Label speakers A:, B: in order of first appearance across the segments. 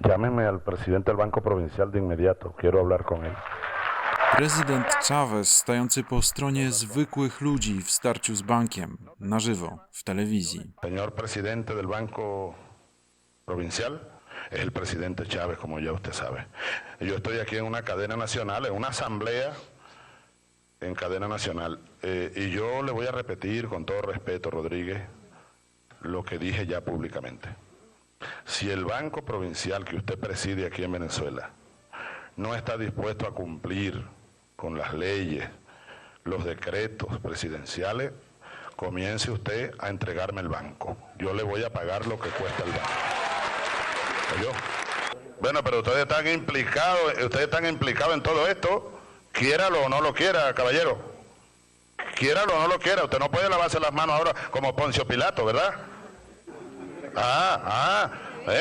A: Llámenme al presidente del Banco Provincial de inmediato. Quiero hablar con él.
B: Prezydent Chávez stający po stronie zwykłych ludzi w starciu z bankiem, na żywo, w telewizji.
A: Señor presidente del Banco Provincial, es el presidente Chávez, como ya usted sabe. Yo estoy aquí en una cadena nacional, en una asamblea en cadena nacional. Y yo le voy a repetir con todo respeto, Rodríguez, lo que dije ya públicamente. Si el Banco Provincial que usted preside aquí en Venezuela no está dispuesto a cumplir con las leyes, los decretos presidenciales, comience usted a entregarme el banco. Yo le voy a pagar lo que cuesta el banco. ¿Oyó? Bueno, pero ustedes están implicados en todo esto, quiéralo o no lo quiera, caballero. Quiéralo o no lo quiera, usted no puede lavarse las manos ahora como Poncio Pilato, ¿verdad?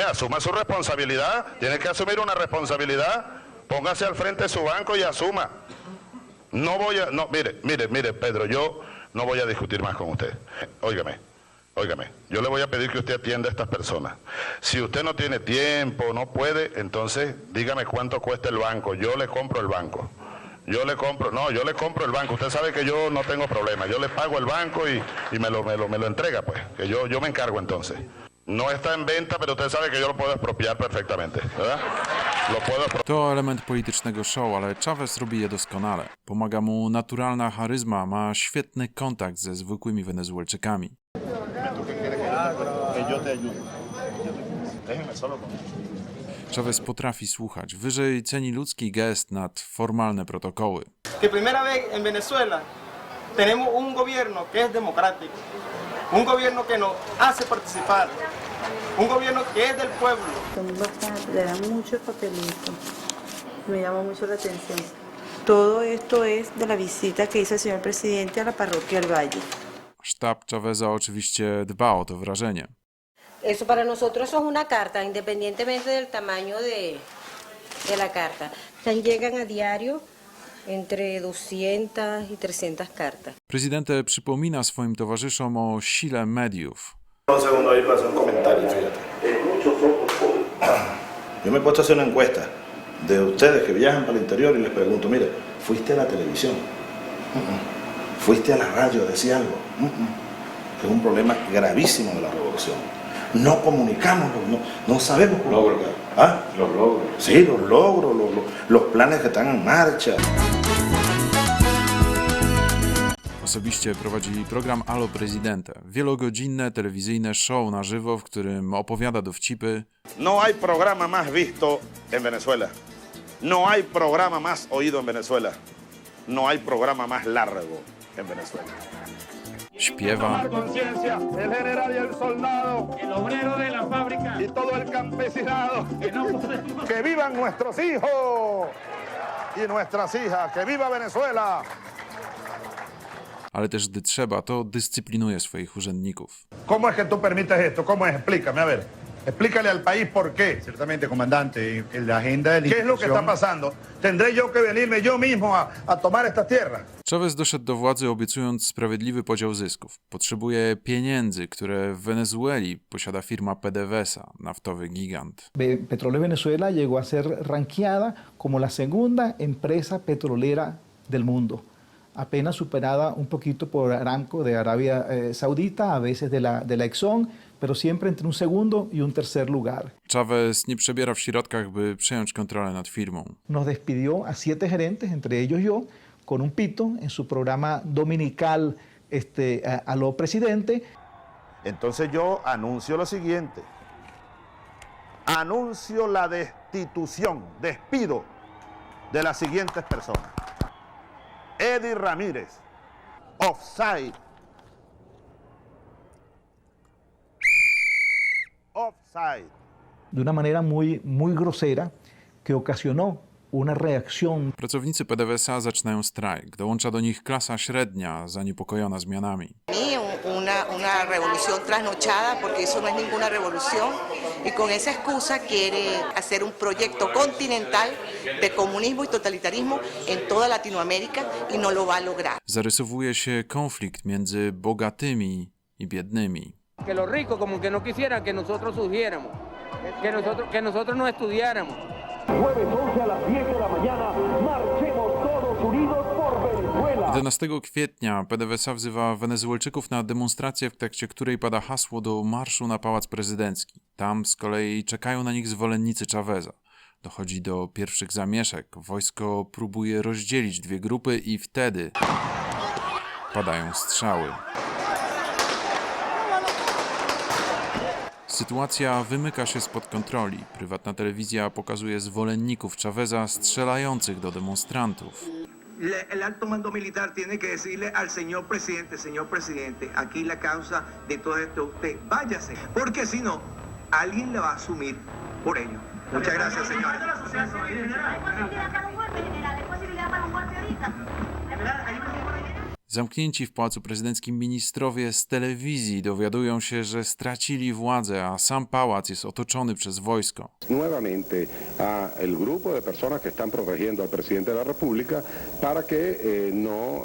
A: Asuma su responsabilidad, tiene que asumir una responsabilidad, póngase al frente de su banco y asuma. Mire, Pedro, yo no voy a discutir más con usted. Óigame, yo le voy a pedir que usted atienda a estas personas. Si usted no tiene tiempo, no puede, entonces dígame cuánto cuesta el banco, yo le compro el banco. Yo le compro el banco, usted sabe que yo no tengo problema, yo le pago el banco y me lo entrega, pues, que yo me encargo entonces. No está en venta, pero usted sabe que yo lo puedo expropiar perfectamente, ¿verdad?
B: To element politycznego show, ale Chávez robi je doskonale. Pomaga mu naturalna charyzma, ma świetny kontakt ze zwykłymi Wenezuelczykami. Chávez potrafi słuchać. Wyżej ceni ludzki gest nad formalne protokoły.
C: Que primera vez en Venezuela tenemos un gobierno que es democrático, un gobierno que nos hace participar, un gobierno que es del pueblo.
D: Le dan mucho papelito, me llama mucho la atención. Todo esto es de la visita que hizo el señor presidente a la parroquia del Valle.
B: Sztab Cháveza oczywiście dba o to wrażenie.
E: Eso para nosotros es una carta, independientemente del tamaño de la carta. Llegan a diario entre 200 y 300 cartas.
B: Prezydent przypomina swoim towarzyszom o sile mediów.
F: Un segundo ahí para hacer un comentario, fíjate. Yo me he puesto a hacer una encuesta de ustedes que viajan para el interior y les pregunto, mire, ¿fuiste a la televisión? ¿Fuiste a la radio a decir algo? Que es un problema gravísimo de la revolución. No comunicamos, no sabemos comunicar. ¿Ah? Los logros. Sí, los logros, los planes que están en marcha.
B: Osobiście prowadzi program Alo Presidente, wielogodzinne telewizyjne show na żywo, w którym opowiada dowcipy.
F: No hay programa más visto en Venezuela. No hay programa más oído en Venezuela. No hay programa más largo en Venezuela.
B: Śpiewa.
G: El general y el soldado, el obrero de la fábrica y todo el campesinado. Que vivan nuestros hijos y nuestras hijas. Que viva Venezuela.
B: Ale też gdy trzeba, to dyscyplinuje swoich urzędników.
G: ¿Cómo es que tú permites esto? ¿Cómo es? Explícame, a ver. Explícale al país por qué.
H: Ciertamente, comandante, en la agenda de la
G: ¿Qué es lo que está pasando? ¿Tendré yo que venirme yo mismo a tomar estas tierras?
B: Chávez doszedł do władzy obiecując sprawiedliwy podział zysków. Potrzebuje pieniędzy, które w Wenezueli posiada firma PDVSA, naftowy gigant.
I: Petróleo Venezuela llegó a ser ranqueada como la segunda empresa petrolera del mundo, apenas superada un poquito por Aramco de Arabia Saudita, a veces de la Exxon, pero siempre entre un segundo y un tercer lugar.
B: Chávez nie przebiera w środkach, by przejąć kontrolę nad firmą.
I: Nos despidió a 7 gerentes, entre ellos yo, con un pito en su programa dominical Aló Presidente.
F: Entonces yo anuncio lo siguiente. Anuncio la destitución, despido de las siguientes personas. Eddie Ramírez, offside. Offside.
I: De una manera muy grosera que ocasionó una reacción.
B: Pracownicy PDVSA zaczynają strajk. Dołącza do nich klasa średnia, zaniepokojona zmianami.
E: Una revolución trasnochada, porque eso no es ninguna revolución, y con esa excusa quiere hacer un proyecto continental de comunismo y totalitarismo en toda Latinoamérica y no lo va a lograr.
B: Zarysowuje się konflikt między bogatymi i biednymi.
J: Que los ricos como que no quisieran que nosotros surgiéramos. que nosotros no estudiáramos.
K: Jueves 11 a las 10 de la mañana, marchemos todos unidos por Venezuela.
B: 11 kwietnia PDVSA wzywa Wenezuelczyków na demonstrację, w trakcie której pada hasło do marszu na Pałac Prezydencki. Tam z kolei czekają na nich zwolennicy Chaveza. Dochodzi do pierwszych zamieszek. Wojsko próbuje rozdzielić dwie grupy i wtedy padają strzały. Sytuacja wymyka się spod kontroli. Prywatna telewizja pokazuje zwolenników Chaveza strzelających do demonstrantów.
L: El alto mando militar tiene que decirle al señor presidente, aquí la causa de todo esto, usted váyase, porque si no, alguien le va a asumir por ello. Muchas gracias, señores.
B: Zamknięci w Pałacu Prezydenckim ministrowie z telewizji dowiadują się, że stracili władzę, a sam pałac jest otoczony przez wojsko.
M: Nuevamente a el grupo de personas que están protegiendo al presidente de la República para que no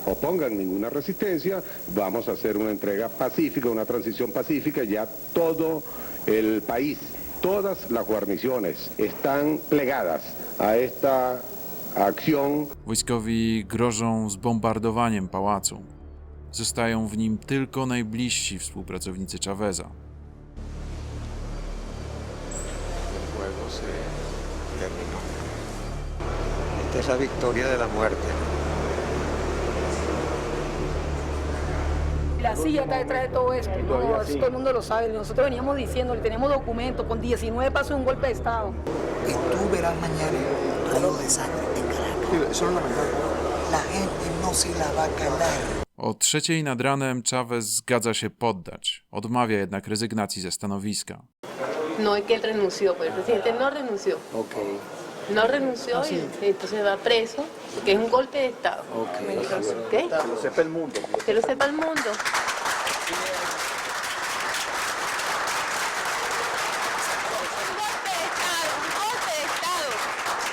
M: opongan ninguna resistencia. Vamos a hacer una entrega pacífica, una transición pacífica. Ya todo el país, todas las guarniciones están plegadas a esta akcją.
B: Wojskowi grożą zbombardowaniem pałacu. Zostają w nim tylko najbliżsi współpracownicy Chaveza.
N: Esta es la victoria de la muerte.
O: La CIA está detrás de todo esto, no, todo el mundo lo sabe. Nosotros veníamos diciendo, tenemos documentos, con 19 pasos un golpe de Estado.
P: Y tú verás mañana algo de sangre en Caracas. Eso es lamentable. La gente no se la va a calar.
B: O 3:00 nad ranem Chávez zgadza się poddać. Odmawia jednak rezygnacji ze stanowiska.
Q: No es que él renunció, pues el presidente no renunció.
N: Okay.
Q: No renunció y entonces va preso, porque es un golpe de Estado.
N: Okay. Que lo sepa el mundo.
Q: Que lo sepa el mundo.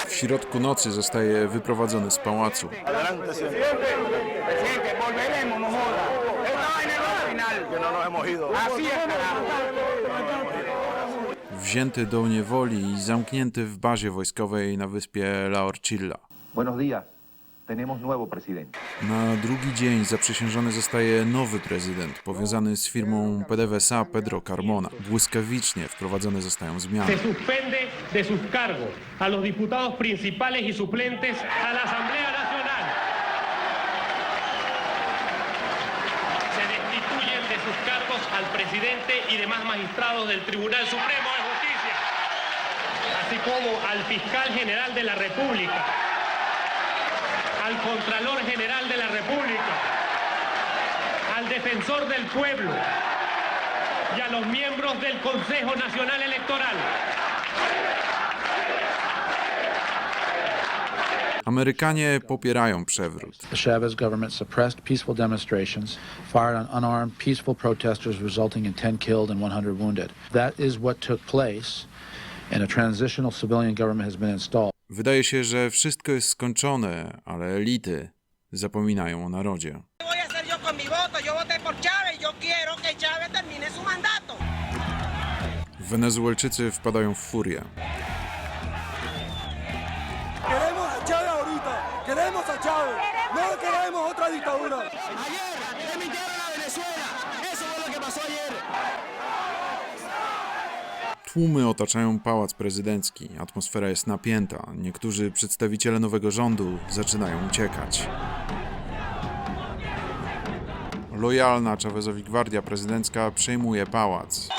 B: W środku nocy zostaje wyprowadzony z pałacu. Wzięty do niewoli i zamknięty w bazie wojskowej na wyspie La Orchilla.
H: Buenos días. Tenemos nuevo presidente.
B: Na drugi dzień zaprzysiężony zostaje nowy prezydent, powiązany z firmą PDVSA Pedro Carmona. Błyskawicznie wprowadzone zostają zmiany.
R: Se suspende de sus cargos a los diputados principales y suplentes a la Asamblea Nacional. Se destituyen de sus cargos al presidente y demás magistrados del Tribunal Supremo de Justicia, así como al fiscal general de la República, al Contralor General de la República, al Defensor del Pueblo y a los miembros del Consejo Nacional Electoral.
B: Amerykanie popierają przewrót.
S: The Chavez government suppressed peaceful demonstrations, fired on unarmed peaceful protesters, resulting in 10 killed and 100 wounded. That is what took place, and a transitional civilian government has been installed.
B: Wydaje się, że wszystko jest skończone, ale elity zapominają o narodzie. Wenezuelczycy wpadają w furię.
T: Queremos a Chávez ahorita, queremos a Chávez, no queremos otra dictadura. Ayer emitieron a Venezuela, eso fue lo que pasó ayer.
B: Tłumy otaczają Pałac Prezydencki, atmosfera jest napięta, niektórzy przedstawiciele nowego rządu zaczynają uciekać. Lojalna Chávezowi Gwardia Prezydencka przejmuje pałac.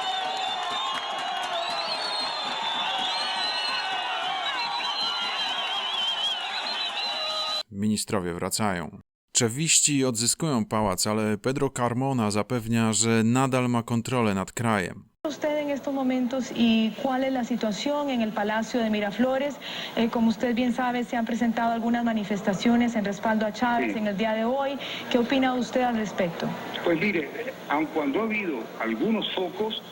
B: Ministrowie wracają. Czawiści odzyskują pałac, ale Pedro Carmona zapewnia, że nadal ma kontrolę nad krajem.
U: Usted en estos momentos y cuál es la situación en el Palacio de Miraflores. Como usted bien sabe, se han presentado algunas manifestaciones en respaldo a Chávez en el día de hoy. ¿Qué opina usted al respecto?
V: Pues mire, aun cuando ha habido algunos focos,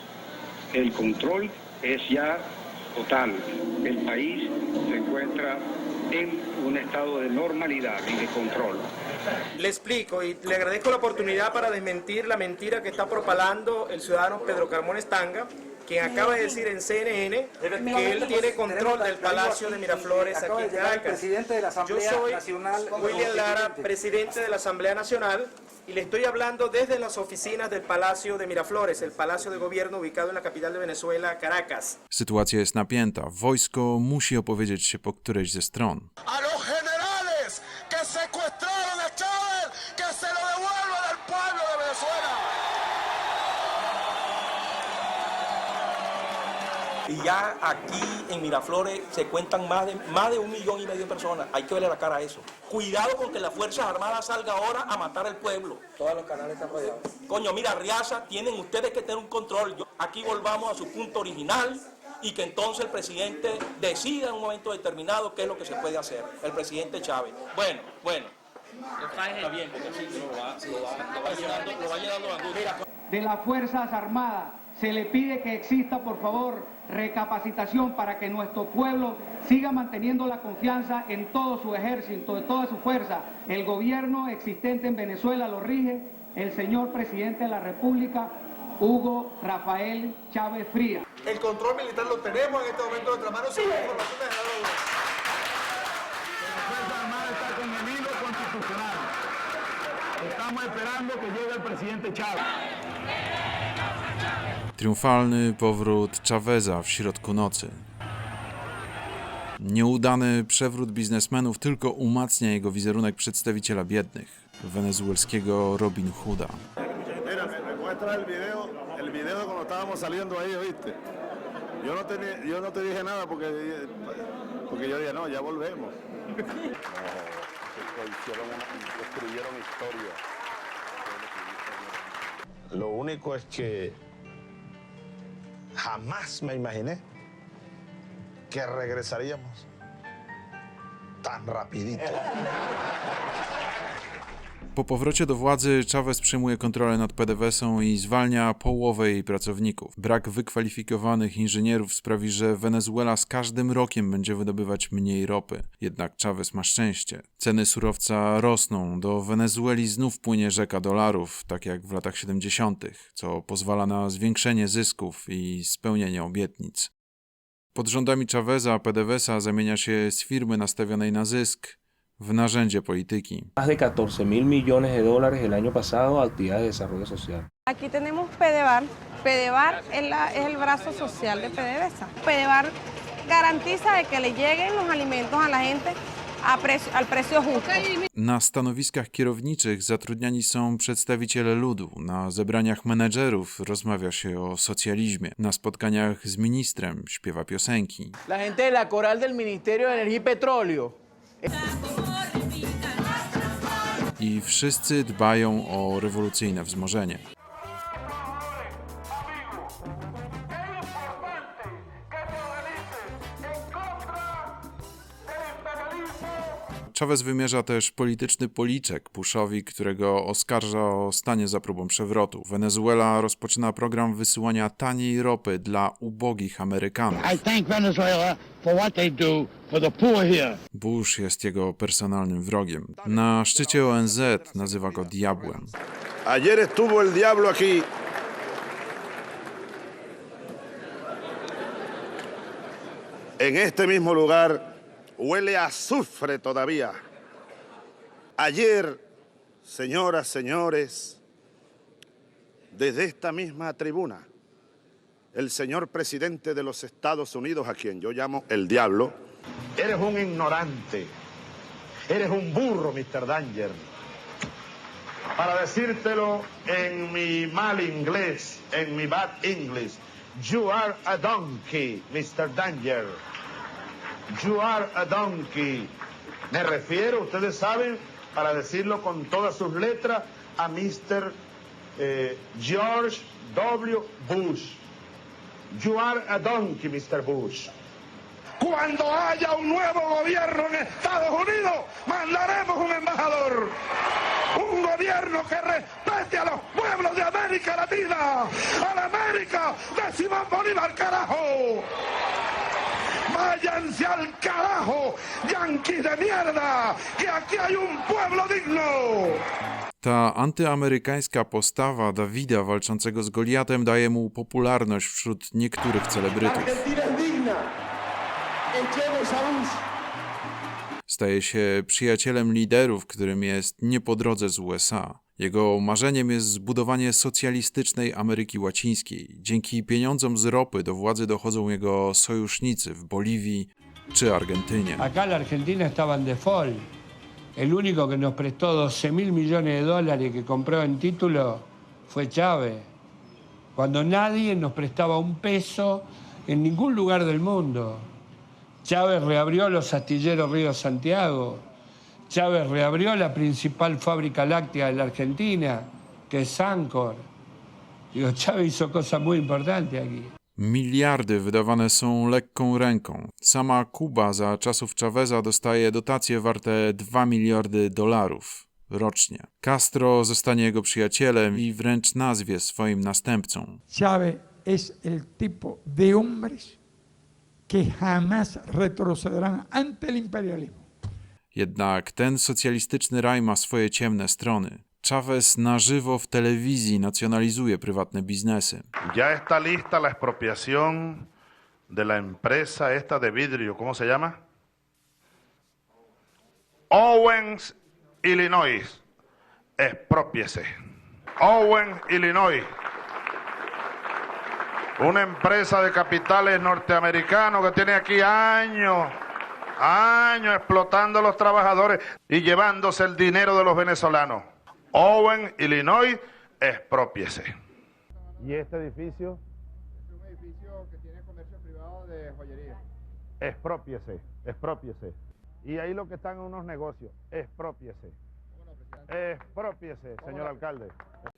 V: el control es ya total. El país se encuentra en un estado de normalidad y de control.
C: Le explico y le agradezco la oportunidad para desmentir la mentira que está propalando el ciudadano Pedro Carmona Estanga quien acaba de decir en CNN que él tiene control del Palacio de Miraflores aquí en Caracas. Yo soy William Lara, presidente de la Asamblea Nacional, y le estoy hablando desde las oficinas del Palacio de Miraflores, el Palacio de Gobierno ubicado en la capital de Venezuela, Caracas.
B: Sytuacja jest napięta. Wojsko musi opowiedzieć się po którejś ze stron.
G: A los generales que secuestraron a Chávez, que se lo devuelvan al pueblo de Venezuela.
A: Y ya aquí en Miraflores se cuentan más de 1,5 millones de personas. Hay que verle la cara a eso. Cuidado con que las Fuerzas Armadas salga ahora a matar al pueblo. Todos los canales están rodeados. Coño, mira, Riaza, tienen ustedes que tener un control. Aquí volvamos a su punto original y que entonces el presidente decida en un momento determinado qué es lo que se puede hacer. El presidente Chávez. Bueno. Está bien, porque así lo va llenando la angustia.
D: De las Fuerzas Armadas se le pide que exista, por favor, recapacitación para que nuestro pueblo siga manteniendo la confianza en todo su ejército, en toda su fuerza. El gobierno existente en Venezuela lo rige el señor presidente de la República, Hugo Rafael Chávez Frías.
G: El control militar lo tenemos en este momento en nuestras manos. Según informaciones de la ONU. La Fuerza Armada está con el hilo constitucional. Estamos esperando que llegue el presidente Chávez.
B: Triumfalny powrót Chaveza w środku nocy. Nieudany przewrót biznesmenów tylko umacnia jego wizerunek przedstawiciela biednych, wenezuelskiego Robin Hooda.
G: Mira, me muestra el video cuando estábamos saliendo ahí, ¿viste? Yo no te dije nada porque yo dije, no, ya volvemos. Destruyeron historia.
F: Lo único es que jamás me imaginé que regresaríamos tan rapidito.
B: Po powrocie do władzy Chavez przejmuje kontrolę nad PDVSą i zwalnia połowę jej pracowników. Brak wykwalifikowanych inżynierów sprawi, że Wenezuela z każdym rokiem będzie wydobywać mniej ropy. Jednak Chavez ma szczęście. Ceny surowca rosną, do Wenezueli znów płynie rzeka dolarów, tak jak w latach 70., co pozwala na zwiększenie zysków i spełnienie obietnic. Pod rządami Chaveza PDVSa zamienia się z firmy nastawionej na zysk w narzędzie polityki.
W: Más de 14.000 millones de dólares el año pasado a actividades de desarrollo social.
X: Aquí tenemos Pedevar. Pedevar es el brazo social de PDVSA. Pedevar garantiza de que le lleguen los alimentos a la gente al precio justo.
B: Na stanowiskach kierowniczych zatrudniani są przedstawiciele ludu. Na zebraniach menedżerów rozmawia się o socjalizmie. Na spotkaniach z ministrem śpiewa piosenki.
J: La gente de la coral del Ministerio de Energía y Petróleo.
B: I wszyscy dbają o rewolucyjne wzmożenie. Chavez wymierza też polityczny policzek Bushowi, którego oskarża o stanie za próbą przewrotu. Wenezuela rozpoczyna program wysyłania taniej ropy dla ubogich Amerykanów. Bush jest jego personalnym wrogiem. Na szczycie ONZ nazywa go diabłem.
F: Ayer estuvo el diablo aquí. En este mismo lugar huele a azufre todavía. Ayer, señoras, señores, desde esta misma tribuna, el señor presidente de los Estados Unidos, a quien yo llamo el diablo.
G: Eres un ignorante. Eres un burro, Mr. Danger. Para decírtelo en mi mal inglés, en mi bad English, you are a donkey, Mr. Danger. You are a donkey. Me refiero, ustedes saben, para decirlo con todas sus letras, a Mr. George W. Bush. You are a donkey, Mr. Bush. Cuando haya un nuevo gobierno en Estados Unidos, mandaremos un embajador. Un gobierno que respete a los pueblos de América Latina. A la América de Simón Bolívar, carajo. Váyanse al carajo, yanquis de mierda, que aquí hay un pueblo digno.
B: Ta antyamerykańska postawa Dawida walczącego z Goliatem daje mu popularność wśród niektórych celebrytów. Staje się przyjacielem liderów, którym jest nie po drodze z USA. Jego marzeniem jest zbudowanie socjalistycznej Ameryki Łacińskiej. Dzięki pieniądzom z ropy do władzy dochodzą jego sojusznicy w Boliwii czy Argentynie.
E: Acá la Argentina estaba en default. El único que nos prestó 12.000 millones de dólares que compró en título fue Chávez. Cuando nadie nos prestaba un peso en ningún lugar del mundo. Chávez reabrió los astilleros Río Santiago. Chávez reabrió la principal fábrica láctea de la Argentina, que es Sancor. Digo, Chávez hizo cosas muy importantes aquí.
B: Miliardy wydawane są lekką ręką. Sama Kuba za czasów Chaveza dostaje dotacje warte $2 miliardy rocznie. Castro zostanie jego przyjacielem i wręcz nazwie swoim następcą.
I: Chávez es el tipo de hombres que jamás retrocederán ante el imperialismo.
B: Jednak ten socjalistyczny raj ma swoje ciemne strony. Chávez na żywo w telewizji nacjonalizuje prywatne biznesy.
G: Ya está lista la expropiación de la empresa esta de vidrio, ¿cómo se llama? Owens, Illinois. Exprópiese. Owens, Illinois. Una empresa de capitales norteamericanos que tiene aquí años explotando a los trabajadores y llevándose el dinero de los venezolanos. Owen, Illinois, exprópiese. ¿Y este edificio? Es un edificio que tiene comercio privado de joyería. Exprópiese, exprópiese. Y ahí lo que están unos negocios, exprópiese. Expropiese, señor alcalde.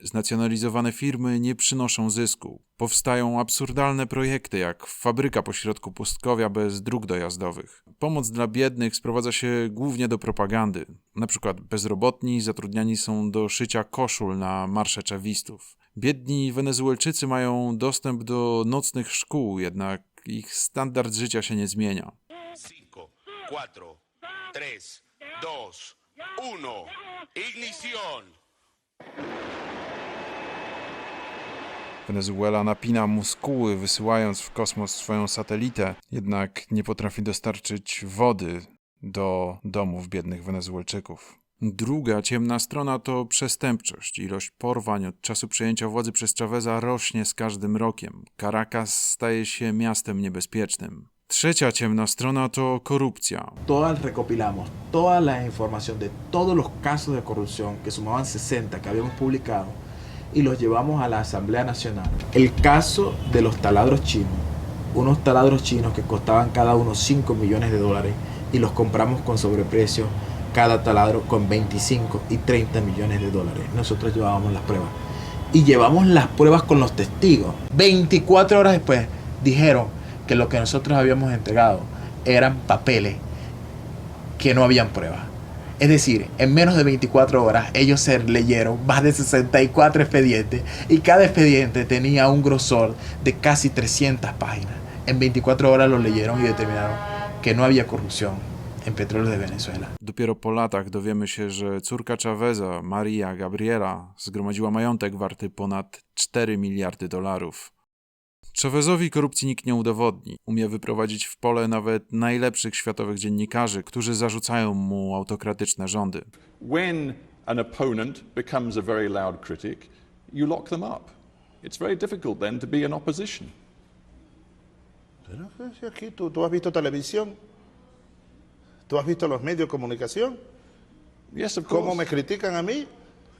B: Znacjonalizowane firmy nie przynoszą zysku. Powstają absurdalne projekty jak fabryka pośrodku pustkowia bez dróg dojazdowych. Pomoc dla biednych sprowadza się głównie do propagandy. Na przykład bezrobotni zatrudniani są do szycia koszul na marsze czawistów. Biedni Wenezuelczycy mają dostęp do nocnych szkół, jednak ich standard życia się nie zmienia.
K: 5, 4, 3, 2, 1. Ignición.
B: Wenezuela napina muskuły, wysyłając w kosmos swoją satelitę, jednak nie potrafi dostarczyć wody do domów biednych Wenezuelczyków. Druga ciemna strona to przestępczość. Ilość porwań od czasu przejęcia władzy przez Chaveza rośnie z każdym rokiem. Caracas staje się miastem niebezpiecznym. Trzecia ciemna strona to korupcja.
L: Todas recopilamos toda la información de todos los casos de corrupción que sumaban 60 que habíamos publicado y los llevamos a la Asamblea Nacional. El caso de los taladros chinos, unos taladros chinos que costaban cada uno $5 millones y los compramos con sobreprecio, cada taladro con 25 y 30 millones de dólares. Nosotros llevábamos las pruebas y llevamos las pruebas con los testigos. 24 horas después dijeron que lo que nosotros habíamos entregado eran papeles que no habían pruebas. Es decir, en menos de 24 horas ellos se leyeron más de 64 expedientes y cada expediente tenía un grosor de casi 300 páginas. En 24 horas los leyeron y determinaron que no había corrupción en Petróleos de Venezuela.
B: Dopiero po latach dowiemy się, że córka Chaveza, Maria Gabriela, zgromadziła majątek warty ponad $4 miliardy. Chavezowi korupcji nikt nie udowodni. Umie wyprowadzić w pole nawet najlepszych światowych dziennikarzy, którzy zarzucają mu autokratyczne rządy.
Y: When an opponent becomes a very loud critic, you lock them up. It's very difficult then to be an opposition.
F: Pero si aquí tú has visto televisión, tú has visto los medios de comunicación.
Y: Yes, of course.
F: Cómo me critican a mí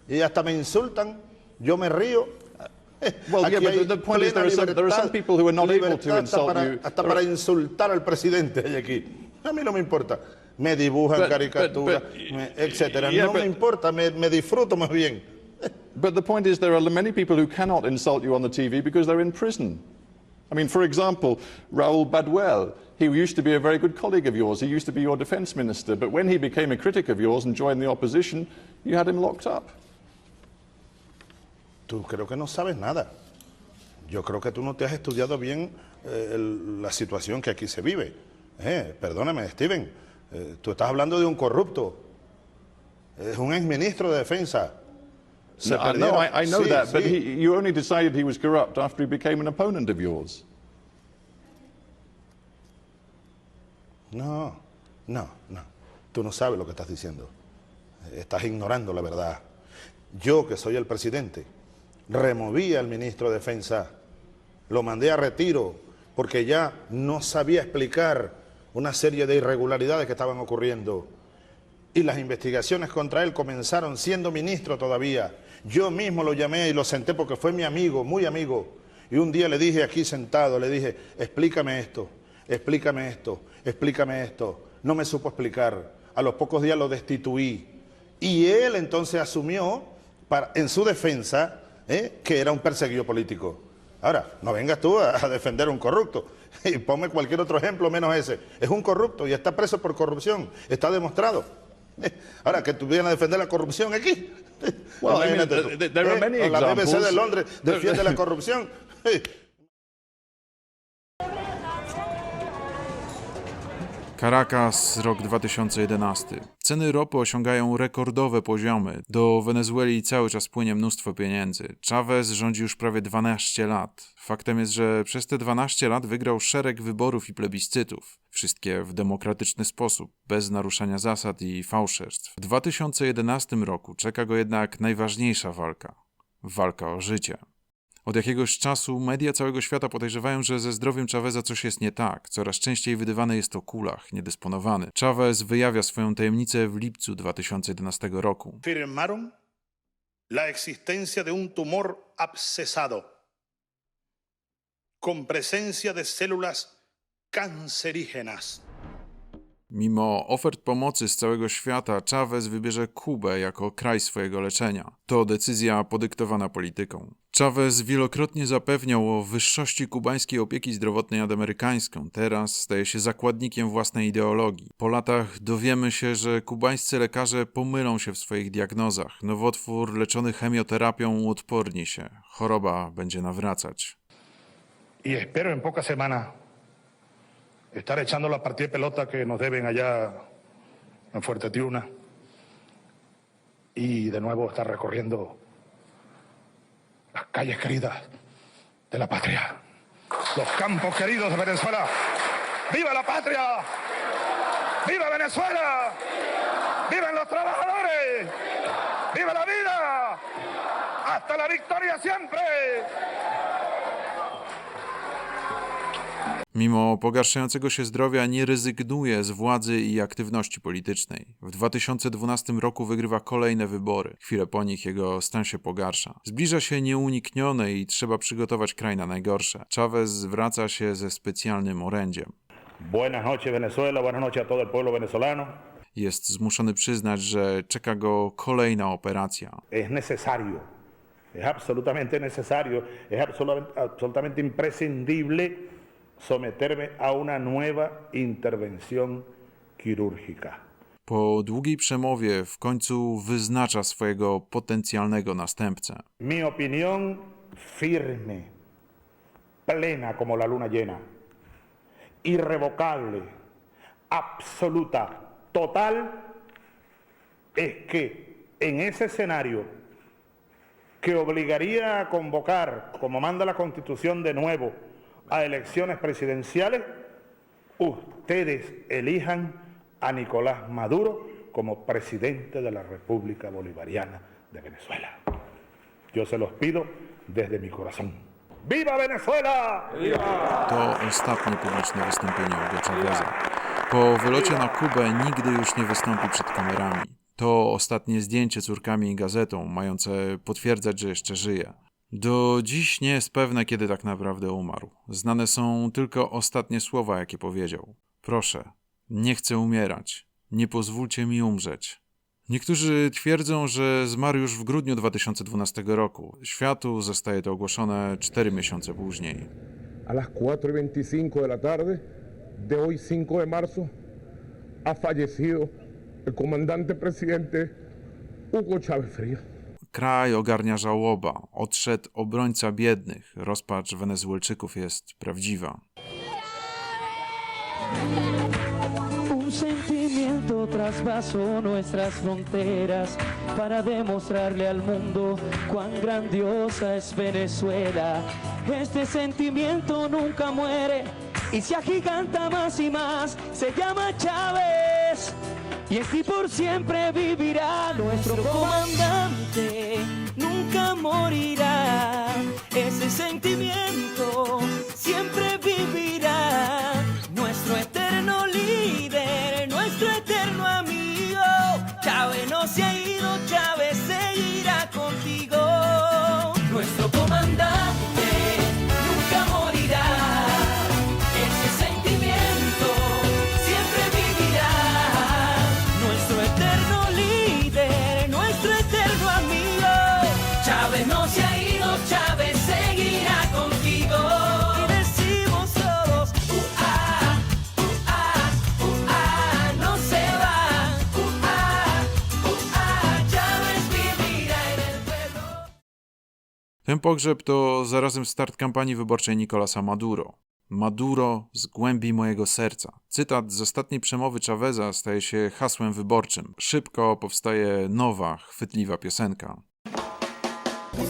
F: y hasta me insultan. Yo me río.
Y: Well, yeah, but the point is there are some people who are not able to insult you.
F: Hasta para insultar al presidente hay aquí. A mí no me importa. Me dibujan caricaturas, etcétera. No me importa, me disfruto más bien.
Y: But the point is there are many people who cannot insult you on the TV because they're in prison. I mean, for example, Raoul Baduel, he used to be a very good colleague of yours. He used to be your defense minister. But when he became a critic of yours and joined the opposition, you had him locked up.
F: Tú creo que no sabes nada. Yo creo que tú no te has estudiado bien la situación que aquí se vive. Perdóname, Steven. Tú estás hablando de un corrupto. Es un exministro de defensa.
V: Se
Y: No,
V: perdieron.
Y: I know
V: Sí,
Y: that, but
V: sí.
Y: you only decided he was corrupt after he became an opponent of yours.
V: No. Tú no sabes lo que estás diciendo. Estás ignorando la verdad. Yo, que soy el presidente, removí al ministro de Defensa, lo mandé a retiro porque ya no sabía explicar una serie de irregularidades que estaban ocurriendo. Y las investigaciones contra él comenzaron siendo ministro todavía. Yo mismo lo llamé y lo senté porque fue mi amigo, muy amigo. Y un día le dije aquí sentado, le dije, explícame esto, explícame esto, explícame esto. No me supo explicar. A los pocos días lo destituí. Y él entonces asumió en su defensa que era un perseguido político. Ahora, no vengas tú a defender a un corrupto. Y ponme cualquier otro ejemplo menos ese. Es un corrupto y está preso por corrupción. Está demostrado. Ahora, que tú vienes a defender la corrupción aquí.
Y: Well, I mean,
V: Imagínate tú.
Y: there are many
V: O la BBC
Y: examples.
V: de Londres defiende la corrupción.
B: Caracas, rok 2011. Ceny ropy osiągają rekordowe poziomy. Do Wenezueli cały czas płynie mnóstwo pieniędzy. Chávez rządzi już prawie 12 lat. Faktem jest, że przez te 12 lat wygrał szereg wyborów i plebiscytów. Wszystkie w demokratyczny sposób, bez naruszania zasad i fałszerstw. W 2011 roku czeka go jednak najważniejsza walka. Walka o życie. Od jakiegoś czasu media całego świata podejrzewają, że ze zdrowiem Cháveza coś jest nie tak. Coraz częściej wydywany jest o kulach, niedysponowany. Chávez wyjawia swoją tajemnicę w lipcu 2011 roku.
V: Firmaron la existencia de un tumor abscesado con presencia de células cancerígenas.
B: Mimo ofert pomocy z całego świata, Chávez wybierze Kubę jako kraj swojego leczenia. To decyzja podyktowana polityką. Chávez wielokrotnie zapewniał o wyższości kubańskiej opieki zdrowotnej nad amerykańską. Teraz staje się zakładnikiem własnej ideologii. Po latach dowiemy się, że kubańscy lekarze pomylą się w swoich diagnozach. Nowotwór leczony chemioterapią uodporni się. Choroba będzie nawracać.
V: Y espero en pocas semanas estar echando la partida de pelota que nos deben allá en Fuerte Tiuna y de nuevo estar recorriendo las calles queridas de la patria, los campos queridos de Venezuela. ¡Viva la patria! ¡Viva Venezuela! ¡Vivan los trabajadores! ¡Viva la vida! ¡Hasta la victoria siempre!
B: Mimo pogarszającego się zdrowia nie rezygnuje z władzy i aktywności politycznej. W 2012 roku wygrywa kolejne wybory. Chwilę po nich jego stan się pogarsza. Zbliża się nieuniknione i trzeba przygotować kraj na najgorsze. Chávez zwraca się ze specjalnym orędziem.
V: Buenas noches Venezuela, buenas noches a todo el pueblo venezolano.
B: Jest zmuszony przyznać, że czeka go kolejna operacja.
V: Es necesario, es absolutamente necesario, es absolutamente imprescindible someterme a una nueva intervención quirúrgica.
B: Po długiej przemowie w końcu wyznacza swojego potencjalnego następcę.
V: Mi opinión firme, plena como la luna llena, irrevocable, absoluta, total, es que en ese escenario que obligaría a convocar, como manda la Constitución de nuevo, a elecciones presidenciales, ustedes elijan a Nicolás Maduro como presidente de la República Bolivariana de Venezuela. Yo se los pido desde mi corazón. ¡Viva Venezuela! ¡Viva!
B: To ostatnie publiczne wystąpienie Hugo Cháveza. Po wylocie na Kubę nigdy już nie wystąpi przed kamerami. To ostatnie zdjęcie córkami i gazetą, mające potwierdzać, że jeszcze żyje. Do dziś nie jest pewne, kiedy tak naprawdę umarł. Znane są tylko ostatnie słowa, jakie powiedział. Proszę, nie chcę umierać. Nie pozwólcie mi umrzeć. Niektórzy twierdzą, że zmarł już w grudniu 2012 roku. Światu zostaje to ogłoszone 4 miesiące później.
M: A las 4:25 de la tarde de hoy 5 de marzo ha fallecido el comandante presidente Hugo Chávez Frías.
B: Kraj ogarnia żałoba. Odszedł obrońca biednych. Rozpacz Wenezuelczyków jest prawdziwa.
H: sentimiento traspasó nuestras fronteras para demostrarle al mundo cuán grandiosa es Venezuela. Este sentimiento nunca muere y se agiganta más y más. Se llama Chávez y aquí por siempre vivirá nuestro comandante. Nunca morirá. Ese sentimiento siempre vivirá. Nuestro eterno líder, nuestro eterno amigo. Chávez no se ha ido, Chávez seguirá contigo. Nuestro comandante nunca morirá. Ese sentimiento siempre vivirá. Nuestro eterno líder, nuestro eterno amigo. Chávez no se ha ido, Chávez seguirá contigo. Y decimos todos, no se va. Chávez vivirá en el pueblo.
B: Ten pogrzeb to zarazem start kampanii wyborczej Nicolasa Maduro. Maduro z głębi mojego serca. Cytat z ostatniej przemowy Chaveza staje się hasłem wyborczym. Szybko powstaje nowa, chwytliwa piosenka.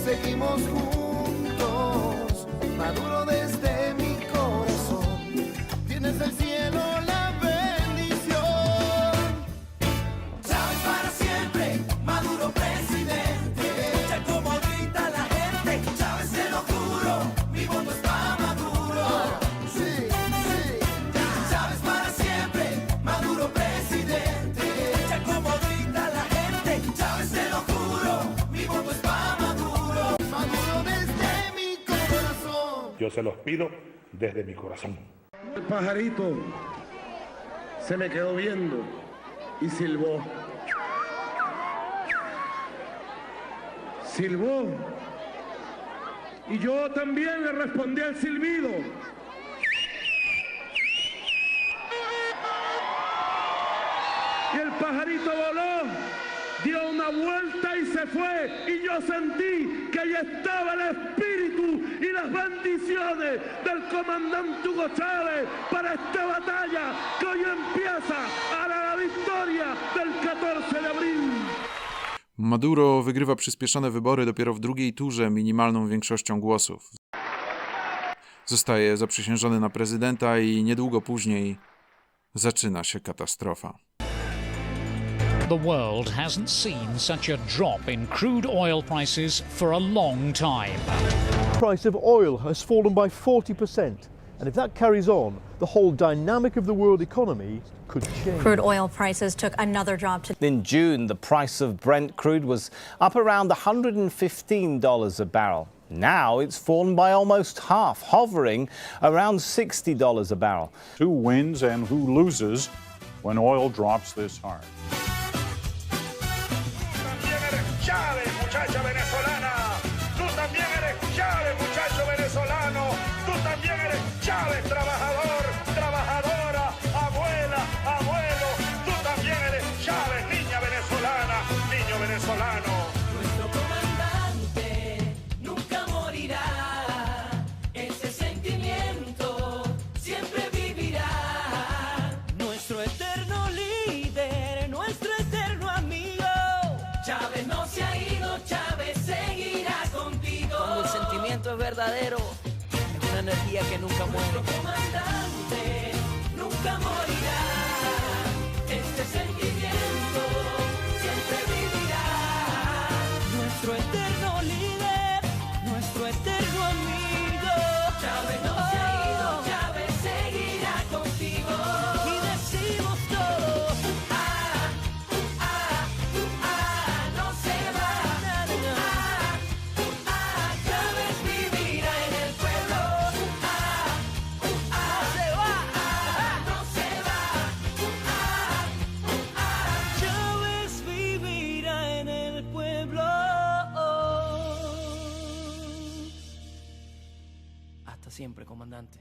T: Seguimos juntos, Maduro desde mi corazón, tienes del cielo la bendición. Chávez para siempre, Maduro presidente, ya como grita la gente, Chávez te lo juro, mi voto es para Maduro. Sí, sí, Chávez para siempre, Maduro presidente, ya como grita la gente, Chávez te lo juro, mi voto es para Maduro.
G: Yo se los pido desde mi corazón. El pajarito se me quedó viendo y silbó. Silbó. Y yo también le respondí al silbido. Y el pajarito voló, dio una vuelta y se fue. Y yo sentí que ahí estaba el espíritu y las bendiciones del comandante Hugo Chávez para esta batalla que hoy empieza a la victoria del 14 de abril.
B: Maduro wygrywa przyspieszone wybory dopiero w drugiej turze minimalną większością głosów. Zostaje zaprzysiężony na prezydenta i niedługo później zaczyna się katastrofa.
N: The world hasn't seen such a drop in crude oil prices for a long time.
O: The price of oil has fallen by 40%, and if that carries on, the whole dynamic of the world economy could change.
P: Crude oil prices took another drop.
Q: In June, the price of Brent crude was up around $115 a barrel. Now it's fallen by almost half, hovering around $60 a barrel.
Z: Who wins and who loses when oil drops this hard?
G: Chávez, muchacha venezolana. Tú también eres Chávez, muchacho venezolano. Tú también eres Chávez, trabajador, trabajadora, abuela, abuelo. Tú también eres Chávez, niña venezolana, niño venezolano.
H: Nuestro comandante nunca morirá. Ese sentimiento siempre vivirá. Nuestro eterno líder, nuestro eterno amigo. Chávez no se ha ido, Chávez seguirá contigo. Cuando el sentimiento es verdadero, es una energía que nunca muere. Nuestro comandante nunca morirá. Este sentimiento siempre vivirá. Nuestro eterno líder, nuestro eterno amigo. Chávez no se ha ido, Chávez seguirá contigo. Y decimos todos, no se va. Chávez vivirá en el pueblo. Se va, no se va. Chávez vivirá en el pueblo. Hasta siempre, comandante.